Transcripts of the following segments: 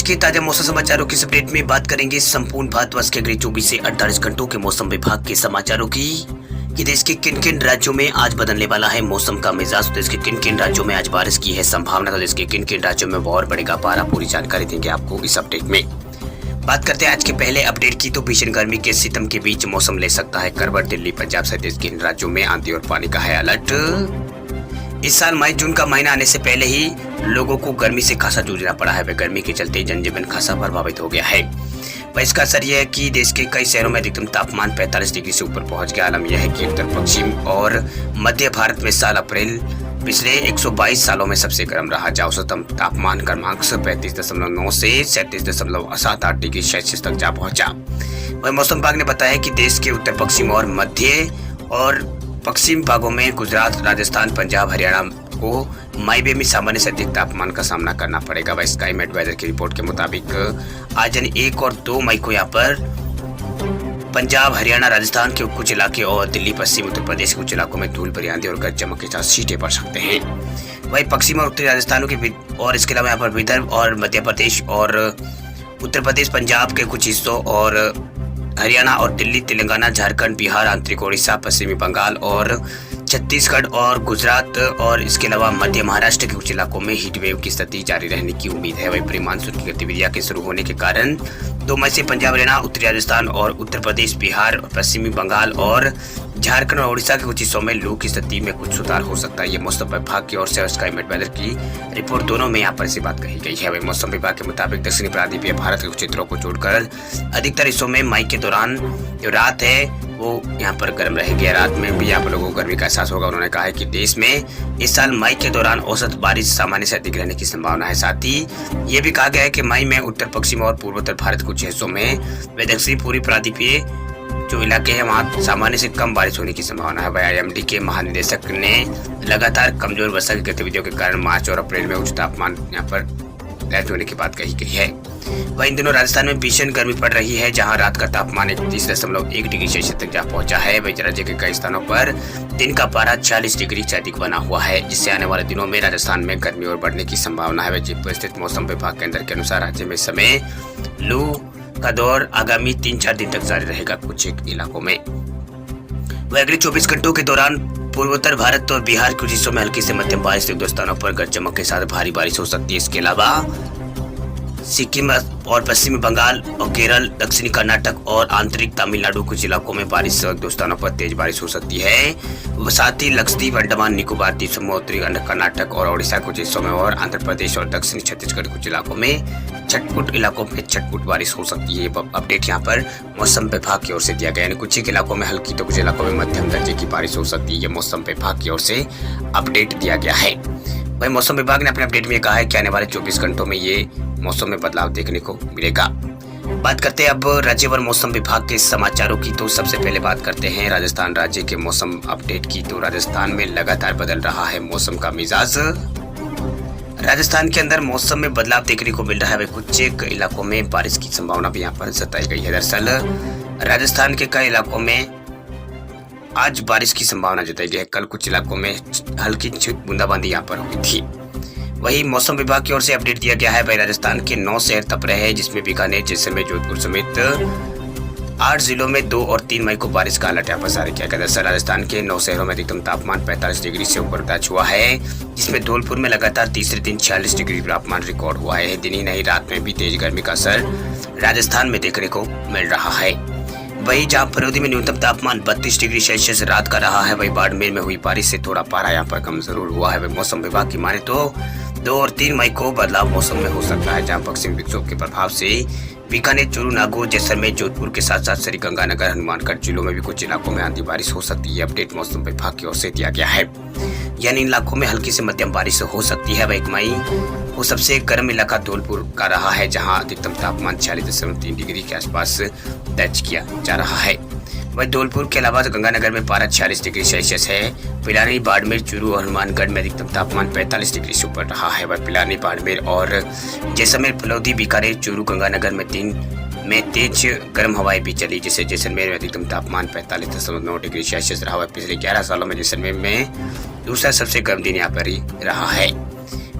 के ताजा मौसम समाचारों की इस अपडेट में बात करेंगे संपूर्ण भारतवर्ष के अगले 24 से 48 घंटों के मौसम विभाग के समाचारों की कि देश के किन किन राज्यों में आज बदलने वाला है मौसम का मिजाज। देश के किन किन राज्यों में आज बारिश की है संभावना, तो देश के किन किन राज्यों में और बढ़ेगा पारा, पूरी जानकारी देंगे आपको इस अपडेट में। बात करते हैं आज के पहले अपडेट की, तो भीषण गर्मी के सितम के बीच मौसम ले सकता है करवट। दिल्ली, पंजाब सहित देश के इन राज्यों में आंधी और पानी का है अलर्ट। इस साल मई जून का महीना आने से पहले ही लोगों को गर्मी से खासा जूझना पड़ा है। वह गर्मी के चलते जनजीवन खासा प्रभावित हो गया है। वह इसका असर यह है कि देश के कई शहरों में अधिकतम तापमान 45 डिग्री से ऊपर पहुंच गया। आलम यह है कि उत्तर पश्चिम और मध्य भारत में साल अप्रैल पिछले 122 सालों में सबसे गर्म रहा, जहाँ औसतम तापमान क्रमांक 35.9 से 37.78 डिग्री सेल्सियस तक जा पहुंचा। वह मौसम विभाग ने बताया कि देश के उत्तर पश्चिम और मध्य और पश्चिम भागों में गुजरात, राजस्थान, पंजाब, हरियाणा को मई में सामान्य से अधिक तापमान का सामना करना पड़ेगा। वह स्काईमेट वेदर की रिपोर्ट के मुताबिक आज यानी 1 और 2 मई को यहाँ पर पंजाब, हरियाणा, राजस्थान के कुछ इलाके और दिल्ली, पश्चिम उत्तर प्रदेश के कुछ इलाकों में धूल भरी आंधी और गरज चमक के साथ छींटे पड़ सकते हैं। वही पश्चिम और उत्तरी राजस्थानों के और इसके अलावा यहाँ पर विदर्भ और मध्य प्रदेश और उत्तर प्रदेश, पंजाब के कुछ हिस्सों और हरियाणा और दिल्ली, तेलंगाना, झारखंड, बिहार, आंतरिक ओडिशा, पश्चिमी बंगाल और छत्तीसगढ़ और गुजरात और इसके अलावा मध्य महाराष्ट्र के कुछ इलाकों में हीट वेव की स्थिति जारी रहने की उम्मीद है। वही प्री मानसून की गतिविधियां के शुरू होने के कारण 2 मई से पंजाब, हरियाणा, उत्तरी राजस्थान और उत्तर प्रदेश, बिहार, पश्चिमी बंगाल और झारखंड और ओडिशा के कुछ हिस्सों में लू की स्थिति में कुछ सुधार हो सकता है। ये मौसम विभाग की ओर से स्काईमेट वेदर की रिपोर्ट दोनों में यहाँ पर ऐसी बात कही गई है। वही मौसम विभाग के मुताबिक दक्षिणी प्रायद्वीपीय भारत के कुछ क्षेत्रों को छोड़कर अधिकतर हिस्सों में मई के दौरान जो रात है वो यहाँ पर गर्म रहेगी। रात में भी यहाँ पर लोगों को गर्मी का एहसास होगा। उन्होंने कहा है कि देश में इस साल मई के दौरान औसत बारिश सामान्य से अधिक रहने की संभावना है। साथ ही ये भी कहा गया है कि मई में उत्तर पश्चिम और पूर्वोत्तर भारत कुछ हिस्सों में व दक्षिणी पूर्वी प्रायद्वीपीय जो इलाके हैं वहाँ सामान्य से कम बारिश होने की संभावना है। IMD के महानिदेशक ने लगातार कमजोर वर्षा की गतिविधियों के कारण मार्च और अप्रैल में उच्च तापमान यहाँ पर दर्ज होने की बात कही गई है। वहीं इन दिनों राजस्थान में भीषण गर्मी पड़ रही है, जहां रात का तापमान 31.1 डिग्री सेल्सियस तक जा पहुंचा है। वहीं राज्य के कई स्थानों पर दिन का पारा 40 डिग्री से अधिक बना हुआ है, जिससे आने वाले दिनों में राजस्थान में गर्मी और बढ़ने की संभावना है। जयपुर स्थित मौसम विभाग केंद्र के अनुसार राज्य में इस समय लू का दौर आगामी 3-4 दिन तक जारी रहेगा कुछ इलाकों में। वह अगले 24 घंटों के दौरान पूर्वोत्तर भारत और बिहार के कुछ हिस्सों में हल्की से मध्यम बारिश, 1-2 स्थानों पर गरज चमक के साथ भारी बारिश हो सकती है। इसके अलावा सिक्किम और पश्चिमी बंगाल और केरल, दक्षिणी कर्नाटक और आंतरिक तमिलनाडु कुछ इलाकों में बारिश, 2 स्थानों पर तेज बारिश हो सकती है। साथ ही लक्षद्वीप, अंडमान निकोबार द्वीप समूह, उत्तरी कर्नाटक और ओडिशा कुछ हिस्सों में और आंध्र प्रदेश और दक्षिणी छत्तीसगढ़ कुछ इलाकों में छटपुट बारिश हो सकती है। अपडेट यहाँ पर मौसम विभाग की ओर से दिया गया, यानी कुछ इलाकों में हल्की तो कुछ इलाकों में मध्यम दर्जे की बारिश हो सकती है। ये मौसम विभाग की ओर से अपडेट दिया गया है। वही मौसम विभाग ने अपने अपडेट में कहा है कि आने वाले 24 घंटों में ये मौसम में बदलाव देखने को मिलेगा। बात करते हैं अब राज्यभर मौसम विभाग के समाचारों की, तो सबसे पहले बात करते हैं राजस्थान राज्य के मौसम अपडेट की। तो राजस्थान में लगातार बदल रहा है मौसम का मिजाज। राजस्थान के अंदर मौसम में बदलाव देखने को मिल रहा है। कुछ इलाकों में बारिश की संभावना भी यहाँ पर जताई गई है। दरअसल राजस्थान के कई इलाकों में आज बारिश की संभावना जताई गई है। कल कुछ इलाकों में हल्की बूंदाबांदी यहाँ पर हुई थी। वही मौसम विभाग की ओर से अपडेट दिया गया है। वही राजस्थान के 9 शहर तप रहे हैं, जिसमें बीकानेर, जैसलमेर, जोधपुर समेत 8 जिलों में 2 और 3 मई को बारिश का अलर्ट यहाँ पर जारी किया गया। दरअसल राजस्थान के 9 शहरों में अधिकतम तापमान 45 डिग्री से ऊपर दर्ज हुआ है, जिसमें धौलपुर में लगातार तीसरे दिन 46 डिग्री तापमान रिकॉर्ड हुआ है। दिन ही नहीं रात में भी तेज गर्मी का असर राजस्थान में देखने को मिल रहा है। वही जहाँ फरोदी में न्यूनतम तापमान 32 डिग्री सेल्सियस रात का रहा है, वही बाड़मेर में हुई बारिश से थोड़ा पारा यहाँ पर कम जरूर हुआ है। वही मौसम विभाग की माने तो 2 और 3 मई को बदलाव मौसम में हो सकता है, जहाँ पश्चिमी विक्षोभ के प्रभाव से बीकानेर, चूरू, नागौर, जैसलमेर, जोधपुर के साथ साथ श्रीगंगानगर, हनुमानगढ़ जिलों में भी कुछ इलाकों में आंधी बारिश हो सकती है। अपडेट मौसम विभाग की ओर से दिया गया है, यानी इन इलाकों में हल्की से मध्यम बारिश हो सकती है। 1 मई को सबसे गर्म इलाका धौलपुर का रहा है, जहां अधिकतम तापमान 46.3 डिग्री के आसपास दर्ज किया जा रहा है। वही धौलपुर के अलावा गंगानगर में पारा 46 डिग्री सेल्सियस है। पिलानी, बाड़मेर, चूरू और हनुमानगढ़ में अधिकतम तापमान 45 डिग्री से ऊपर रहा है। वही पिलानी, बाड़मेर और जैसलमेर, फलौदी, बीकानेर, चूरू, गंगानगर में दिन में तेज गर्म हवाएं भी चली, जिससे जैसलमेर में अधिकतम तापमान 45.9 डिग्री सेल्सियस रहा है। पिछले 11 सालों में जैसलमेर में दूसरा सबसे गर्म दिन यहाँ पर ही रहा है।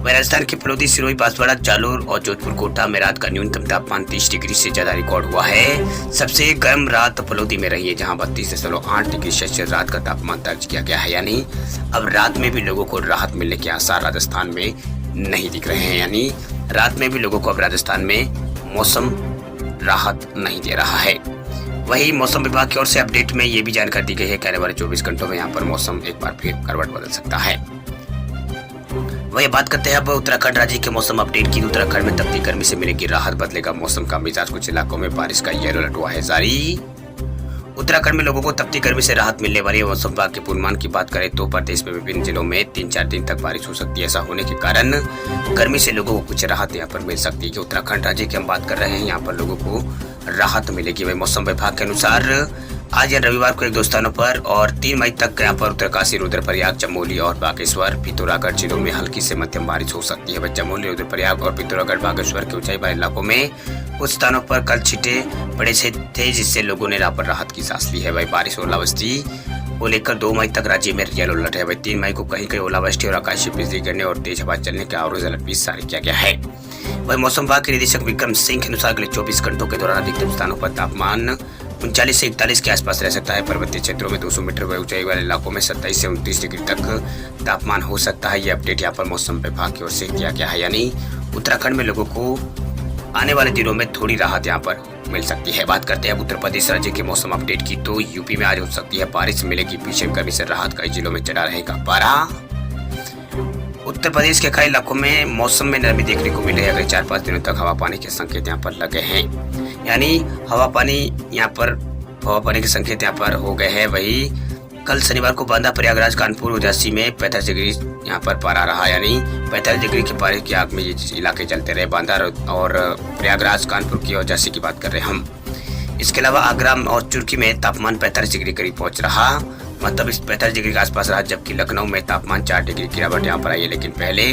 वहीं राजस्थान के फलोदी, सिरोही, बांसवाड़ा, जालोर और जोधपुर कोटा में रात का न्यूनतम तापमान 30 डिग्री से ज्यादा रिकॉर्ड हुआ है। सबसे गर्म रात फलोदी में रही है, जहां 32.8 डिग्री सेल्सियस रात का तापमान दर्ज किया गया है। यानी अब रात में भी लोगों को राहत मिलने के आसार राजस्थान में नहीं दिख रहे हैं। यानी रात में भी लोगों को अब राजस्थान में मौसम राहत नहीं दे रहा है। वही मौसम विभाग की ओर से अपडेट में ये भी जानकारी दी गई है कि आने वाले 24 घंटों में यहाँ पर मौसम एक बार फिर करवट बदल सकता है। वही बात करते हैं अब उत्तराखंड राज्य के मौसम अपडेट की। उत्तराखंड में तपती गर्मी से मिलेगी राहत, बदलेगा मौसम का मिजाज, कुछ इलाकों में बारिश का येलो अलर्ट हुआ है जारी। उत्तराखंड में लोगों को तपती गर्मी से राहत मिलने वाली है। मौसम विभाग के पूर्वानुमान की बात करें तो प्रदेश में विभिन्न जिलों में 3-4 दिन तक बारिश हो सकती है। ऐसा होने के कारण गर्मी से लोगों को कुछ राहत यहाँ पर मिल सकती है। उत्तराखंड राज्य की हम बात कर रहे हैं, यहाँ पर लोगों को राहत मिलेगी। वही मौसम विभाग के अनुसार आज या रविवार को 1-2 स्थानों पर और 3 मई तक यहाँ पर उत्तरकाशी, रुद्रप्रयाग, चमोली और बागेश्वर, पिथौरागढ़ जिलों में हल्की से मध्यम बारिश हो सकती है। चमोली, रुद्रप्रयाग और पिथौरागढ़, बागेश्वर के ऊंचाई वाले इलाकों में कुछ स्थानों पर कल छींटे पड़े थे, जिससे लोगों ने यहाँ पर राहत की सांस ली है। वही बारिश और ओलावृष्टि को लेकर 2 मई तक राज्य में येलो अलर्ट है। वही 3 मई को कहीं कहीं ओलावृष्टि और आकाशीय बिजली गिरने और तेज हवा चलने का ऑरेंज अलर्ट भी जारी किया गया है। वही मौसम विभाग के निदेशक विक्रम सिंह के अनुसार अगले 24 घंटों के दौरान अधिकतम स्थानों पर तापमान 39 से 41 के आसपास रह सकता है। पर्वतीय क्षेत्रों में 200 मीटर ऊंचाई वाले इलाकों में 27 से 29 डिग्री तक तापमान हो सकता है। ये अपडेट यहाँ पर मौसम विभाग की ओर से किया गया है। यानी उत्तराखंड में लोगों को आने वाले दिनों में थोड़ी राहत यहाँ पर मिल सकती है। बात करते हैं अब उत्तर प्रदेश राज्य के मौसम अपडेट की, तो यूपी में आज हो सकती है बारिश, मिलेगी भीषण गर्मी से राहत, कई जिलों में चढ़ा रहेगा पारा। उत्तर प्रदेश के कई इलाकों में मौसम में नरमी देखने को मिले। अगले 4-5 दिनों तक हवा पानी के संकेत यहाँ पर लगे हैं। यानी हवा पानी के संकेत यहाँ पर हो गए हैं। वही कल शनिवार को बांदा, प्रयागराज, कानपुर, उदासी में 45 डिग्री यहाँ पर पारा रहा। यानी 45 डिग्री के पारे की आग में ये इलाके चलते रहे। बांदा और प्रयागराज, कानपुर की और उदासी की बात कर रहे हैं हम। इसके अलावा आगरा और चुरकी में तापमान 45 डिग्री करीब पहुंच रहा, मतलब इस 45 डिग्री के आसपास रहा। जबकि लखनऊ में तापमान 4 डिग्री की गिरावट यहाँ पर आई है। लेकिन पहले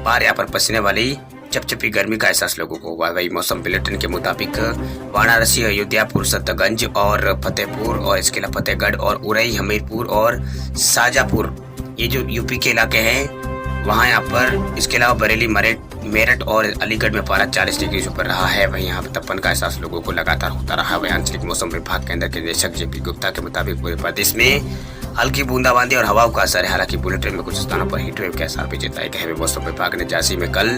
बार यहाँ पर पसीने वाली चपचपी गर्मी का एहसास लोगों को हुआ। वही मौसम बुलेटिन के मुताबिक वाराणसी, अयोध्या, पुरुषोत्तमगंज और फतेहपुर और इसके अलावा फतेहगढ़ और उरई, हमीरपुर और शाजापुर, ये जो यूपी के इलाके हैं वहाँ यहाँ पर, इसके अलावा बरेली, मेरठ और अलीगढ़ में पारा 40 डिग्री से ऊपर रहा है। वहीं यहाँ पर तपन का एहसास लोगों को लगातार होता रहा। वहीं आंचलिक मौसम विभाग केंद्र के निदेशक जेपी गुप्ता के मुताबिक पूरे प्रदेश में हल्की बूंदाबांदी और हवाओं का असर है। हालांकि बुलेटिन में कुछ स्थानों पर हीटवेव के आसार भी जताए गए हैं। मौसम विभाग ने झांसी में कल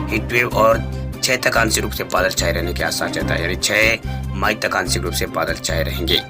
हीटवेव और 6 तक आंशिक रूप से बादल छाए रहने के आसार जताए। यानी 6 मई तक आंशिक रूप से बादल छाए रहेंगे।